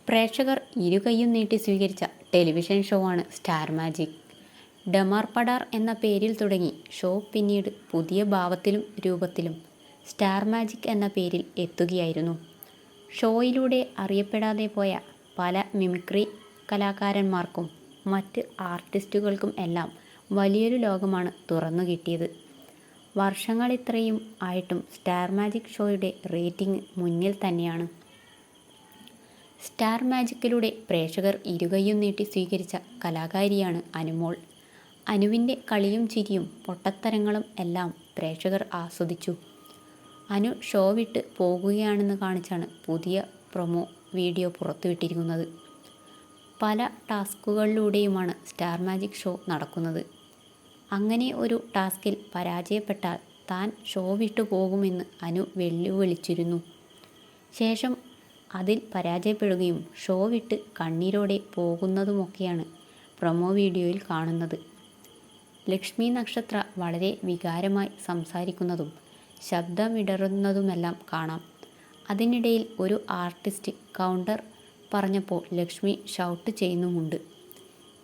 പ്രേക്ഷകർ ഇരുകൈയും നീട്ടി സ്വീകരിച്ച ടെലിവിഷൻ ഷോ ആണ് സ്റ്റാർ മാജിക്. ഡമാർ പടാർ എന്ന പേരിൽ തുടങ്ങി ഷോ പിന്നീട് പുതിയ ഭാവത്തിലും രൂപത്തിലും സ്റ്റാർ മാജിക് എന്ന പേരിൽ എത്തുകയായിരുന്നു. ഷോയിലൂടെ അറിയപ്പെടാതെ പോയ പല മിമിക്രി കലാകാരന്മാർക്കും മറ്റ് ആർട്ടിസ്റ്റുകൾക്കും എല്ലാം വലിയൊരു ലോകമാണ് തുറന്നു കിട്ടിയത്. വർഷങ്ങളിത്രയും ആയിട്ടും സ്റ്റാർ മാജിക് ഷോയുടെ റേറ്റിംഗ് മുന്നിൽ തന്നെയാണ്. സ്റ്റാർ മാജിക്കിലൂടെ പ്രേക്ഷകർ ഇരുകൈയും നീട്ടി സ്വീകരിച്ച കലാകാരിയാണ് അനുമോൾ. അനുവിൻ്റെ കളിയും ചിരിയും പൊട്ടത്തരങ്ങളും എല്ലാം പ്രേക്ഷകർ ആസ്വദിച്ചു. അനു ഷോ വിട്ട് പോകുകയാണെന്ന് കാണിച്ചാണ് പുതിയ പ്രൊമോ വീഡിയോ പുറത്തുവിട്ടിരിക്കുന്നത്. പല ടാസ്കുകളിലൂടെയുമാണ് സ്റ്റാർ മാജിക് ഷോ നടക്കുന്നത്. അങ്ങനെ ഒരു ടാസ്കിൽ പരാജയപ്പെട്ടാൽ താൻ ഷോ വിട്ടു പോകുമെന്ന് അനു വെല്ലുവിളിച്ചിരുന്നു. ശേഷം അതിൽ പരാജയപ്പെടുകയും ഷോ വിട്ട് കണ്ണീരോടെ പോകുന്നതുമൊക്കെയാണ് പ്രൊമോ വീഡിയോയിൽ കാണുന്നത്. ലക്ഷ്മി നക്ഷത്ര വളരെ വികാരമായി സംസാരിക്കുന്നതും ശബ്ദമിടറുന്നതുമെല്ലാം കാണാം. അതിനിടയിൽ ഒരു ആർട്ടിസ്റ്റ് കൗണ്ടർ പറഞ്ഞപ്പോൾ ലക്ഷ്മി ഷൗട്ട് ചെയ്യുന്നുമുണ്ട്.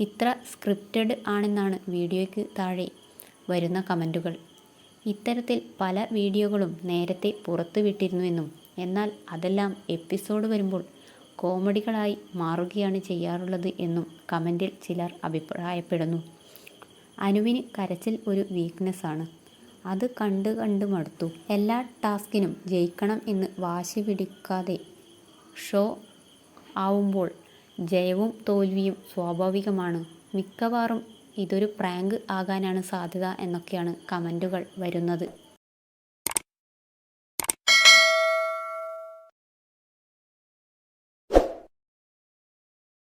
ഇത്ര സ്ക്രിപ്റ്റഡ് ആണെന്നാണ് വീഡിയോയ്ക്ക് താഴെ വരുന്ന കമൻറ്റുകൾ. ഇത്തരത്തിൽ പല വീഡിയോകളും നേരത്തെ പുറത്തുവിട്ടിരുന്നുവെന്നും എന്നാൽ അതെല്ലാം എപ്പിസോഡ് വരുമ്പോൾ കോമഡികളായി മാറുകയാണ് ചെയ്യാറുള്ളത് എന്നും കമൻറ്റിൽ ചിലർ അഭിപ്രായപ്പെടുന്നു. അനുവിന് കരച്ചിൽ ഒരു വീക്ക്നെസ്സാണ്. അത് കണ്ട് കണ്ട് മടുത്തു. എല്ലാ ടാസ്കിനും ജയിക്കണം എന്ന് വാശി പിടിക്കാതെ ഷോ ആവുമ്പോൾ ജയവും തോൽവിയും സ്വാഭാവികമാണ്. മിക്കവാറും ഇതൊരു പ്രാങ്ക് ആകാനാണ് സാധ്യത എന്നൊക്കെയാണ് കമൻറ്റുകൾ വരുന്നത്.